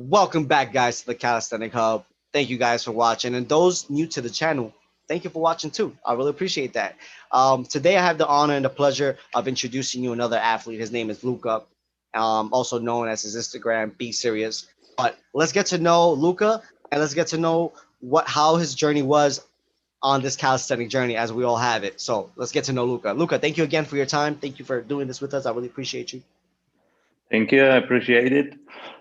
Welcome back, guys, to the Calisthenic Hub. Thank you guys for watching, and those new to the channel, thank you for watching too. I really appreciate that. Today, I have the honor and the pleasure of introducing you another athlete. His name is Luca, also known as his Instagram Be Serious. But let's get to know Luca, and let's get to know how his journey was on this calisthenic journey, as we all have it. So let's get to know Luca. Luca, thank you again for your time. Thank you for doing this with us. I really appreciate you. Thank you. I appreciate it.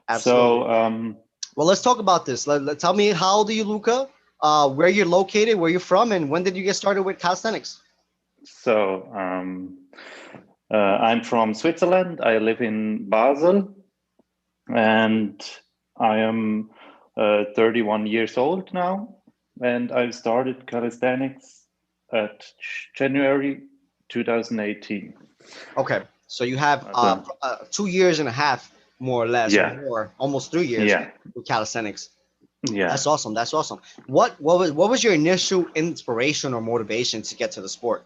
Absolutely. So, Well, let's talk about this. Tell me, how old are you, Luca? Where you're located, where you're from, and when did you get started with calisthenics? so I'm from Switzerland. I live in Basel, and I am 31 years old now. And I started calisthenics at January 2018. Okay, so you have So, 2 years and a half, more or less, or yeah, more, almost 3 years yeah, with calisthenics. yeah, That's awesome. That's awesome. What was your initial inspiration or motivation to get to the sport?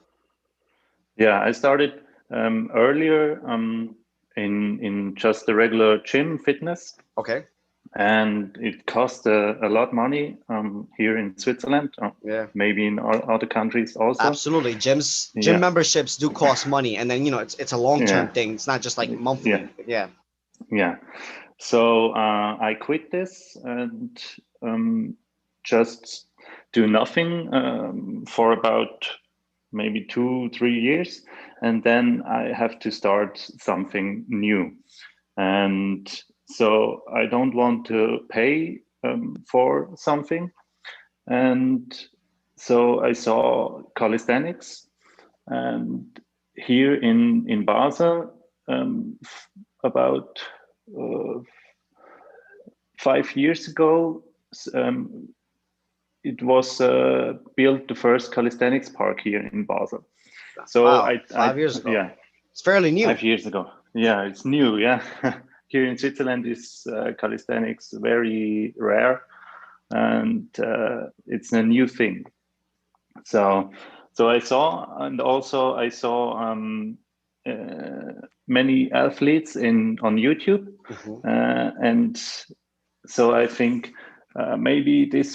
yeah. I started earlier in just the regular gym fitness. Okay. And it cost a lot money here in Switzerland, Yeah. maybe in other countries also. Absolutely. Gym Yeah, memberships do cost money, and then it's a long-term yeah, thing. It's not just like yeah, monthly. Yeah. yeah. So I quit this and just do nothing for about maybe 2, 3 years, and then I have to start something new. And so I don't want to pay for something. And so I saw calisthenics, and here in Basel, about uh, 5 years ago, um, it was built the first calisthenics park here in Basel. So Wow. 5 years ago. yeah, It's fairly new. 5 years ago. Yeah, it's new. Yeah, here in Switzerland is calisthenics very rare, and it's a new thing. So, so I saw, and also I saw many athletes on YouTube, Mhm. and so I think maybe this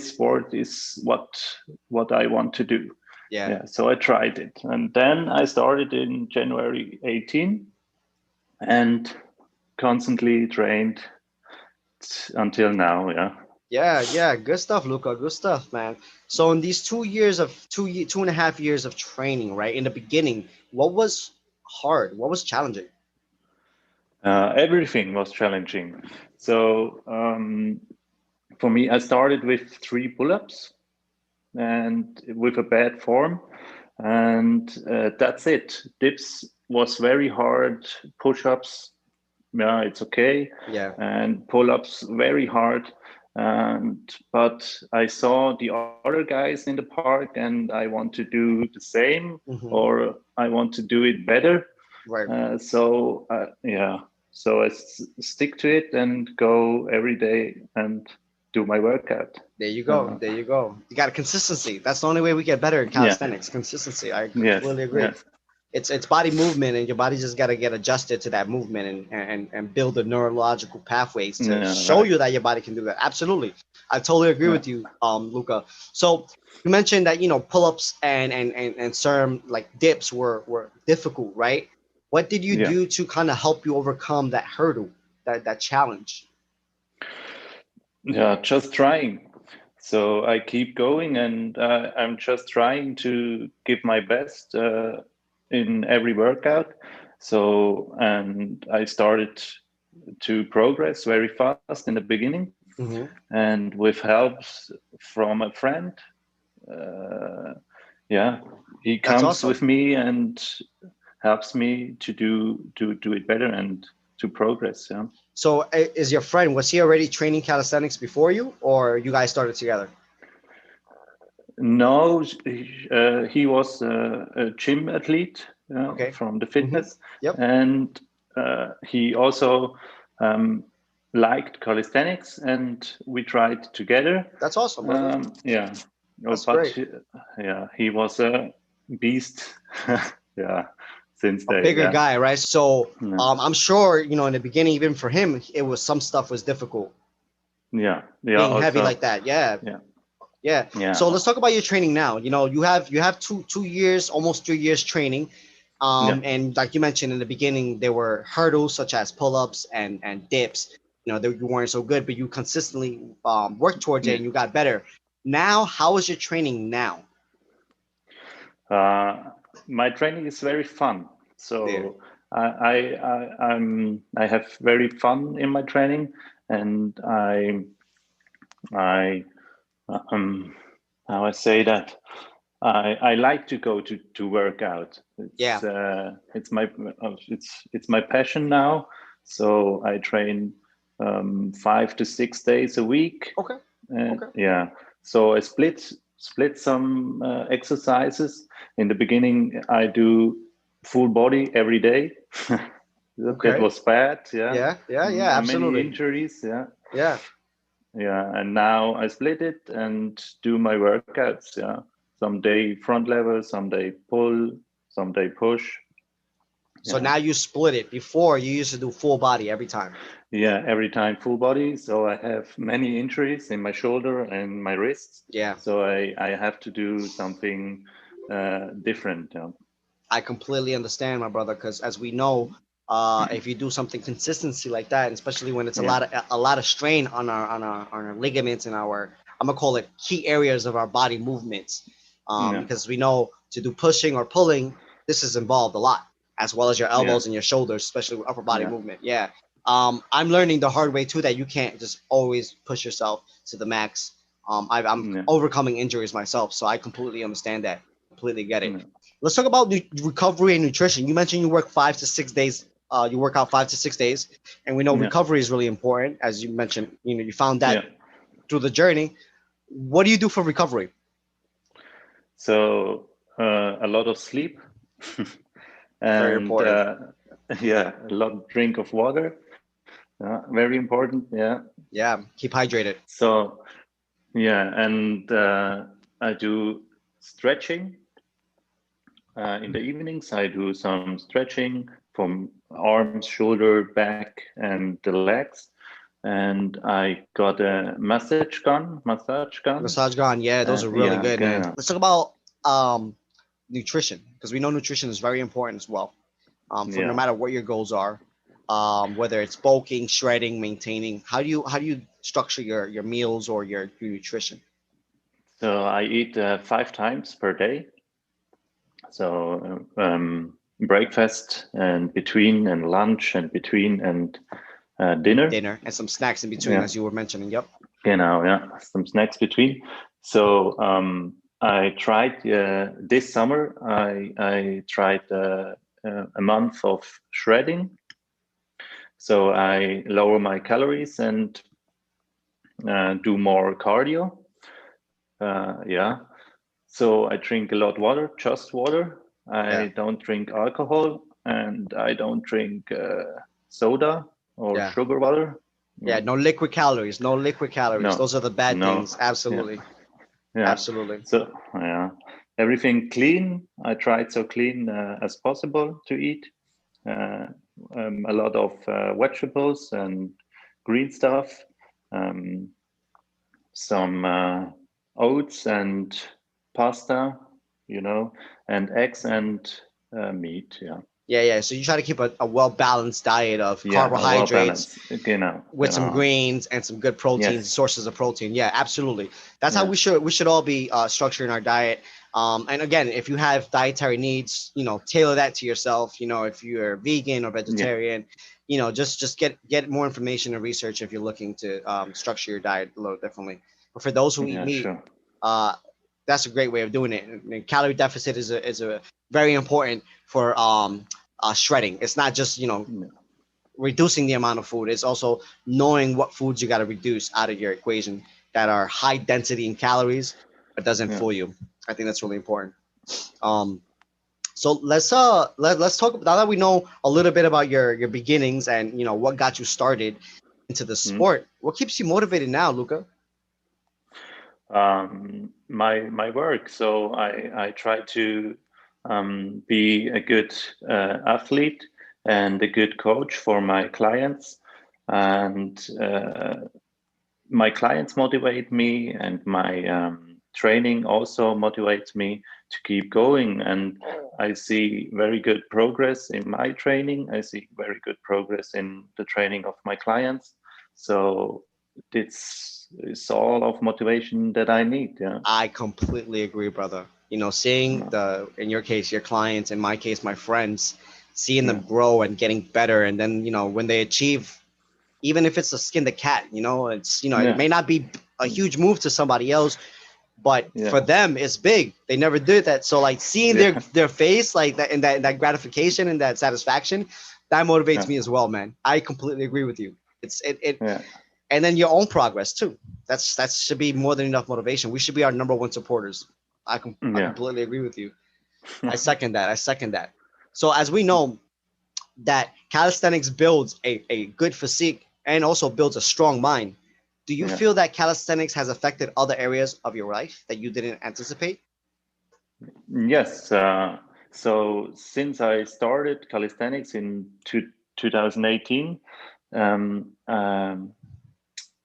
sport is what I want to do. Yeah. Yeah, so I tried it, and then I started in January 18, and constantly trained until now. Yeah. Yeah, yeah, good stuff, Luca. Good stuff, man. So in these 2 years of 2.5 years of training, right? In the beginning, what was hard? What was challenging? Everything was challenging. So for me, I started with 3 pull-ups and with a bad form, and that's it. Dips was very hard. Push-ups, yeah, it's okay, Yeah. and pull-ups very hard. And but I saw the other guys in the park, and I want to do the same, Hmm. or I want to do it better. Right. Yeah, so stick to it and go every day and do my workout. There you go. Uh, There you go. You got a consistency. That's the only way we get better at yeah, calisthenics. Consistency. I yes, completely agree. yes, It's body movement, and your body just got to get adjusted to that movement, and build the neurological pathways to yeah, show right, you that your body can do that. Absolutely. I totally agree yeah, with you, Luca. So you mentioned that pull-ups and certain like dips were difficult, right? What did you yeah, do to kind of help you overcome that hurdle, that challenge? yeah. Just trying. So I keep going, and I'm just trying to give my best in every workout. So, and I started to progress very fast in the beginning, Hmm. and with helps from a friend. Uh, yeah, he That's comes awesome. with me and helps me to do it better and to progress. Yeah. So is your friend, was he already training calisthenics before you, or you guys started together? No, he was a gym athlete Okay. from the Hmm. fitness, Yep. and he also um, liked calisthenics, and we tried together. That's awesome, brother. Yeah, no, That's but great. yeah, he was a beast. Yeah, since a day. bigger Yeah. guy, right? So Yeah. I'm sure, in the beginning, even for him, it was some stuff was difficult Yeah. Yeah. being heavy Also. like that. Yeah. Yeah. Yeah. So Yeah. let's talk about your training now. You have two years, almost 3 years training. Yeah. And like you mentioned in the beginning, there were hurdles such as pull-ups and dips. You weren't so good, but you consistently worked towards it Yeah. and you got better. Now, how is your training now? Uh, my training is very fun. Yeah. So I have very fun in my training, and I um how I say that I like to go to work out. Yeah. It's my passion now. So I train 5 to 6 days a week, Okay. and Okay. yeah. So I split some exercises. In the beginning, I do full body every day. That Okay. was bad. Yeah, Yeah. Yeah. Yeah. many Absolutely. injuries. Yeah, Yeah. yeah. And now I split it and do my workouts. Yeah, some day front lever, some day pull, some day push. So Yeah, now you split it. Before you used to do full body every time. yeah. Every time full body. So I have many injuries in my shoulder and my wrists. Yeah. So I have to do something different. Yeah. I completely understand, my brother, because as we know, if you do something consistency like that, and especially when it's a Yeah. lot of a lot of strain on our ligaments and our, I'm gonna call it, key areas of our body movements, Yeah. because we know to do pushing or pulling, this is involved a lot, as well as your Yeah. elbows and your shoulders, especially with upper body Yeah. movement. Yeah. I'm learning the hard way too that you can't just always push yourself to the max. I'm Yeah. overcoming injuries myself, so I completely understand that. Completely get it. Yeah. Let's talk about recovery and nutrition. You mentioned you work 5 to 6 days. You work out 5 to 6 days, and we know Yeah. recovery is really important, as you mentioned. You found Yeah. that through the journey. What do you do for recovery? So a lot of sleep Very and important. yeah, a lot of drink of water. Very important. Yeah. Yeah, keep hydrated. So yeah, and I do stretching in the evenings. I do some stretching from arms, shoulder, back, and the legs. And I got a massage gun. Massage gun. Yeah, those are really Yeah, good, man. genau. Let's talk about nutrition, because we know nutrition is very important as well. For no Yeah. matter what your goals are, whether it's bulking, shredding, maintaining. How do you structure your meals or your nutrition? So I eat 5 times per day. So breakfast and between and lunch and between and dinner. Dinner and some snacks in between, Yeah, as you were mentioning. Yep. genau, yeah, some snacks between. So I tried this summer. I tried a month of shredding. So I lower my calories and do more cardio. Yeah. So I drink a lot water, just water. Yeah. I don't drink alcohol and I don't drink soda or Yeah. sugar water. Yeah. Yeah. No liquid calories. No liquid calories. No, Those are the bad no. things. Yeah. Absolutely. Yeah. Absolutely. So, yeah. Everything clean. I tried so clean as possible to eat. Uh, a lot of vegetables and green stuff. Um, some oats and pasta, and eggs and meat. Yeah, Yeah. Yeah. So you try to keep a well balanced diet of yeah, well carbohydrates balanced. with some greens and some good proteins, Yes, sources of protein. Yeah, absolutely. That's how yeah, we should all be structuring our diet. And again, if you have dietary needs, tailor that to yourself. If you're vegan or yeah, vegetarian, just get more information and research if you're looking to structure your diet a little differently. But for those who eat yeah, meat, sure. uh, that's a great way of doing it. And calorie deficit is a very important for shredding. It's not just Yeah, reducing the amount of food. It's also knowing what foods you got to reduce out of your equation that are high density in calories but doesn't yeah. fool you. I think that's really important. Um, so let's talk, now that we know a little bit about your beginnings and what got you started into the Mm. sport. What keeps you motivated now, Luca? My work. So I try to be a good athlete and a good coach for my clients. And my clients motivate me, and my training also motivates me to keep going. And I see very good progress in my training. I see very good progress in the training of my clients. So it's all of motivation that I need. Yeah. I completely agree, brother. Seeing in your case, your clients, in my case, my friends, seeing them Yeah. grow and getting better. And then, when they achieve, even if it's a skin the cat, it Yeah. may not be a huge move to somebody else, but Yeah. for them, it's big. They never did that. So like seeing Yeah. their face, like that, and that gratification and that satisfaction, that motivates Yeah. me as well, man. I completely agree with you. It Yeah. and then your own progress too. That should be more than enough motivation. We should be our number one supporters. I Yeah. completely agree with you. I second that. I second that. So as we know that calisthenics builds a good physique and also builds a strong mind. Do you Yeah. feel that calisthenics has affected other areas of your life that you didn't anticipate? Yes. So since I started calisthenics in 2018, um, um,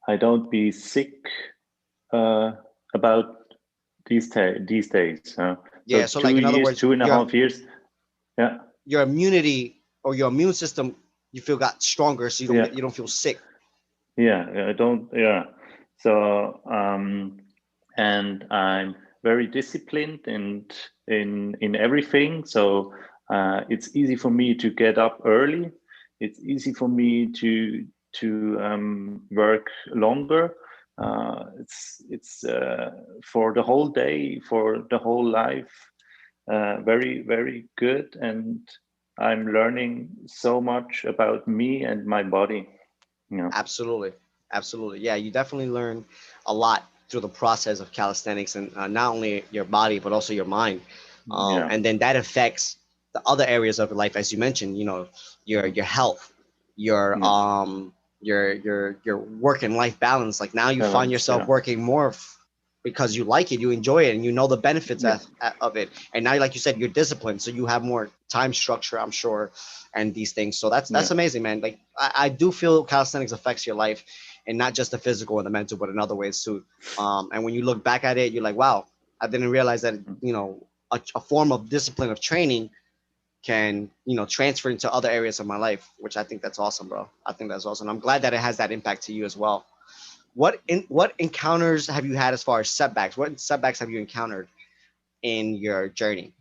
I don't be sick uh, about these days. So Yeah. So like two in other years, words, two and a half years. Yeah. your immunity or your immune system you feel got stronger, so Yeah. you don't feel sick. Yeah. I don't. Yeah. So and I'm very disciplined and in everything. So it's easy for me to get up early. It's easy for me to work longer. It's for the whole day, for the whole life, very very good, and I'm learning so much about me and my body. Yeah, Absolutely. Absolutely. Yeah, you definitely learn a lot through the process of calisthenics and not only your body, but also your mind. yeah, And then that affects the other areas of your life, as you mentioned, your health, your yeah. your work and life balance. Like now you find Balance. yourself Yeah, working more because you like it, you enjoy it, and you know the benefits yeah, of it. And now, like you said, you're disciplined, so you have more time structure, I'm sure, and these things. So that's yeah, amazing, man. Like I do feel calisthenics affects your life, and not just the physical and the mental, but in other ways too. And when you look back at it, you're like, wow, I didn't realize that a form of discipline of training can transfer into other areas of my life, which I think that's awesome, bro. I think that's awesome. I'm glad that it has that impact to you as well. What encounters have you had as far as setbacks? What setbacks have you encountered in your journey?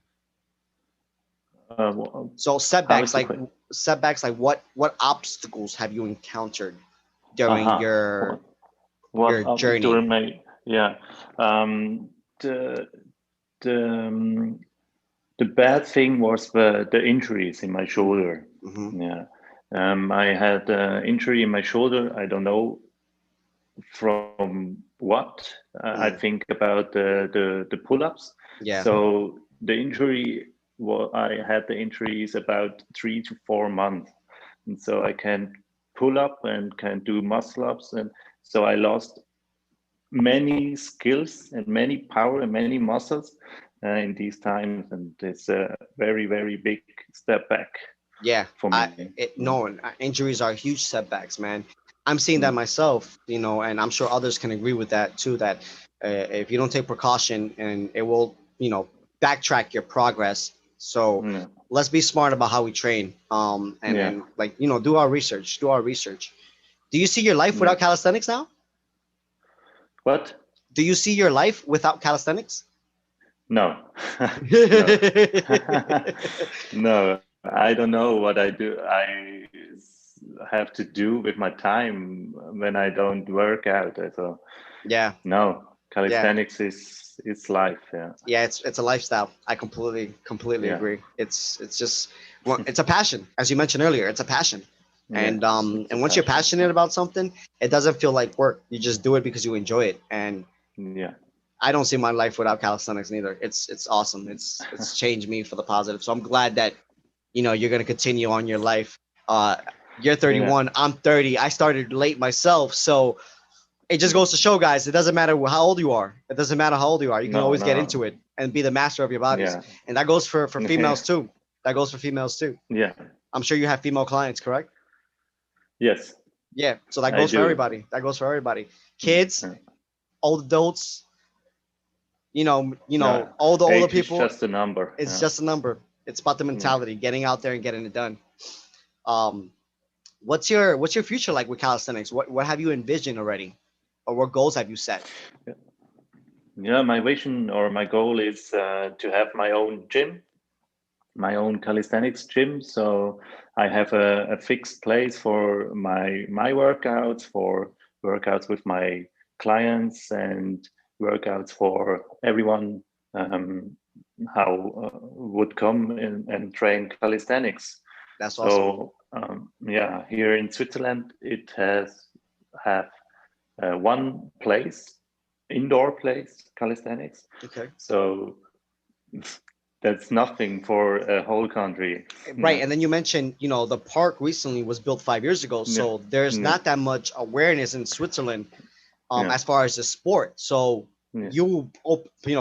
So how is the question? setbacks like what obstacles have you encountered during Aha. What your up journey? during my yeah. The the the bad thing was the injuries in my shoulder. Mm-hmm. Yeah. I had injury in my shoulder. I don't know from what. I Mm. think about the pull-ups. Yeah. So the injury, well, I had the injuries about 3 to 4 months, and so I can pull up and can do muscle ups, and so I lost many skills and many power and many muscles in these times, and it's a very very big step back Yeah, for me. Mm, no, injuries are huge setbacks, man. I'm seeing that mm, myself, and I'm sure others can agree with that too. That if you don't take precaution, and it will, backtrack your progress. So yeah, let's be smart about how we train. yeah, And like do our research. Do our research. Do you see your life yeah. without calisthenics now? What? Do you see your life without calisthenics? No, no, no. I don't know what I do. Have to do with my time when I don't work out. So Yeah, no, yeah. calisthenics is life. Yeah, Yeah, it's a lifestyle. I completely yeah, agree. It's just well, it's a passion, as you mentioned earlier. It's a passion, yeah. It's a and once you're passion. passionate about something, it doesn't feel like work. You just do it because you enjoy it. And Yeah, I don't see my life without calisthenics neither. It's awesome. It's changed me for the positive. So I'm glad that you're gonna continue on your life. Uh, you're yeah, 31. I'm 30. I started late myself, so It just goes to show, guys, it doesn't matter how old you are. It doesn't matter how old you are. You can No, always get into no. it and be the master of your bodies. Yeah. And that goes for Yeah. females too. That goes for females too. Yeah. I'm sure you have female clients, correct? Yes, Yeah. So that I goes for do. everybody. That goes for everybody. Mm, Kids, old adults, No, all the older age is people. just a number. It's Yeah. just a number. It's about the Yeah. mentality, getting out there and getting it done. Um, what's your future like with calisthenics? What have you envisioned already, or what goals have you set? Yeah, my vision or my goal is to have my own gym, my own calisthenics gym. So I have a fixed place for my workouts, for workouts with my clients, and workouts for everyone um, how would come in and train calisthenics. That's awesome. So yeah, here in Switzerland, it has have one place, indoor place, calisthenics. Okay. So that's nothing for a whole country. Right, Yeah, and then you mentioned, the park recently was built 5 years ago, yeah, so there's yeah, not that much awareness in Switzerland, yeah, as far as the sport. So yeah,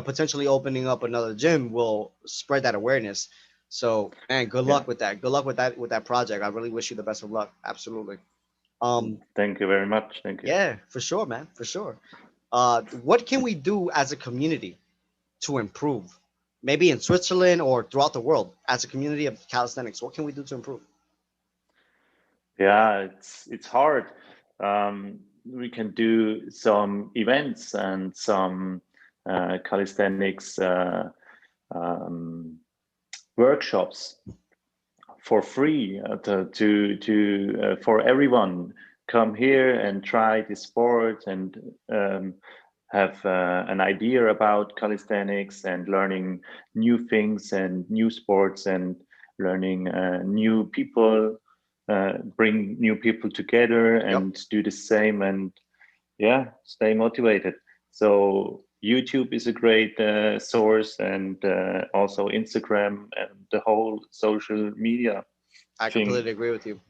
potentially opening up another gym will spread that awareness. So, man, good yeah. luck with that. Good luck with that project. I really wish you the best of luck. Absolutely. Um, Thank you very much. Thank you. yeah, for sure, man, for sure. What can we do as a community to improve? Maybe in Switzerland or throughout the world, as a community of calisthenics, what can we do to improve? Yeah, it's hard. We can do some events and some calisthenics um, workshops for free for everyone. Come here and try the sport and have an idea about calisthenics and learning new things and new sports and learning new people, bring new people together Yep. and do the same, and yeah, stay motivated. So YouTube is a great source, and also Instagram and the whole social media I thing. completely agree with you.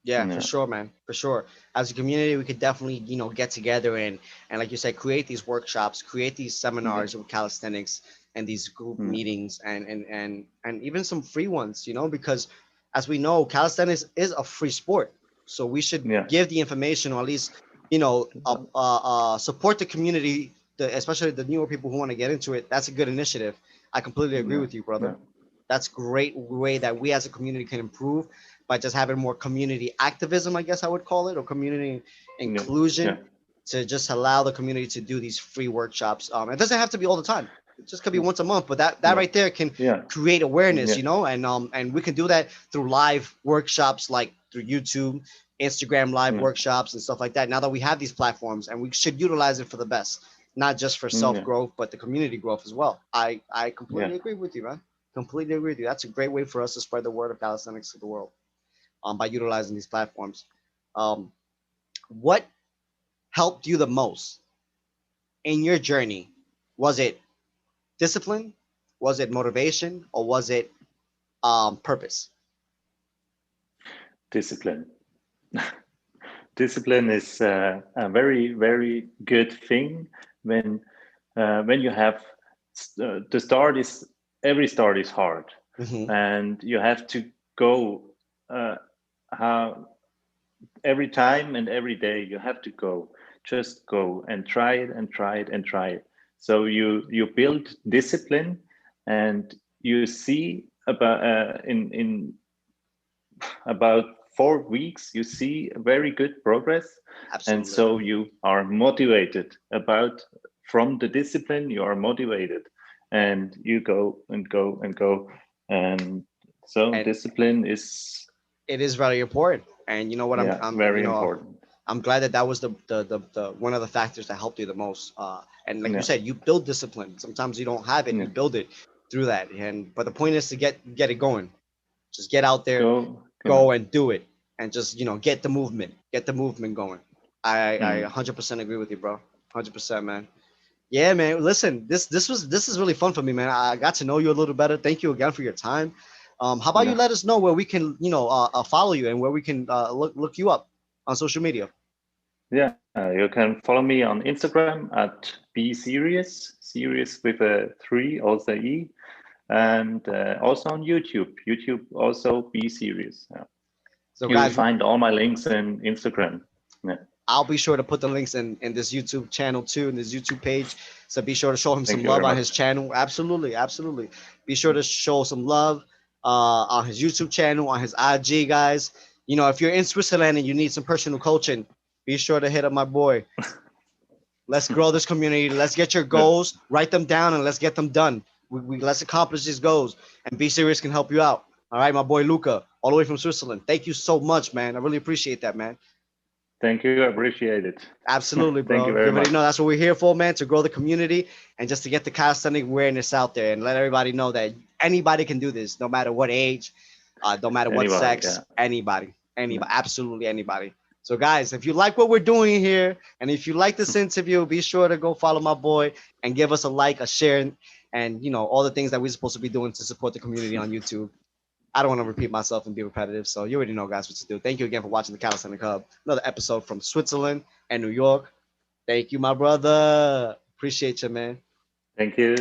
Yeah, for Yeah, sure, man. For sure. As a community, we could definitely, get together and like you said, create these workshops, create these yeah, seminars with calisthenics and these group yeah, meetings and even some free ones, because as we know, calisthenics is a free sport. So we should yeah, give the information or at least, support the community, especially the newer people who want to get into it. That's a good initiative. I completely agree yeah, with you, brother. yeah, That's great way that we as a community can improve by just having more community activism, I guess I would call it, or community yeah, inclusion yeah, to just allow the community to do these free workshops. It doesn't have to be all the time. It just could be once a month, but that no, right there can yeah, create awareness, yeah, and we can do that through live workshops like through YouTube, Instagram live yeah, workshops and stuff like that. Now that we have these platforms, and we should utilize it for the best, not just for self yeah, growth, but the community growth as well. I yeah. completely agree with you, man. Completely agree with you. That's a great way for us to spread the word of calisthenics to the world, by utilizing these platforms. Um, what helped you the most in your journey? Was it discipline? Was it motivation? Or was it purpose? Discipline. Discipline is a very, very good thing when you have the start is every start is hard, Hmm. and you have to go uh, how every time and every day you have to go, just go and try it and try it and try it. So you build discipline, and you see in about 4 weeks you see very good progress, and Absolutely. so you are motivated about from the discipline. You are motivated, and you go and go and go, and so And discipline is, it is very important. And you know what? yeah, very important. I'm glad that that was the one of the factors that helped you the most. And like you Yeah, said, you build discipline. Sometimes you don't have it. yeah. You build it through that. And but the point is to get it going. Just get out there, Go, go and do it, and just get the movement going. I mm, 100% agree with you, bro. 100%, man. Yeah, man. Listen, this is really fun for me, man. I got to know you a little better. Thank you again for your time. How about you yeah. let us know where we can follow you and where we can look you up on social media? Yeah, you can follow me on Instagram at be serious, serious with a three, also e, and also on YouTube. YouTube also be serious. Yeah. So You will guys, find all my links in Instagram. Yeah. I'll be sure to put the links in this YouTube channel too, in this YouTube page. So be sure to show him Thank some you very love on his much. channel. Absolutely, absolutely. Be sure to show some love on his YouTube channel, on his IG, guys. You know, if you're in Switzerland and you need some personal coaching, be sure to hit up my boy. Let's grow this community. Let's get your Yeah. goals, write them down, and let's get them done. Let's accomplish these goals. And Be Serious can help you out. All right, my boy Luca, all the way from Switzerland. Thank you so much, man. I really appreciate that, man. Thank you. I appreciate it. Absolutely, Thank you bro. You very already much. know that's what we're here for, man, to grow the community and just to get the calisthenic awareness out there and let everybody know that anybody can do this, no matter what age, no matter what Anybody. sex, Yeah. anybody, absolutely anybody. So, guys, if you like what we're doing here and if you like this interview, be sure to go follow my boy and give us a like, a share, and all the things that we're supposed to be doing to support the community on YouTube. I don't want to repeat myself and be repetitive. So you already know, guys, what to do. Thank you again for watching the Calisthenic Hub. Another episode from Switzerland and New York. Thank you, my brother. Appreciate you, man. Thank you.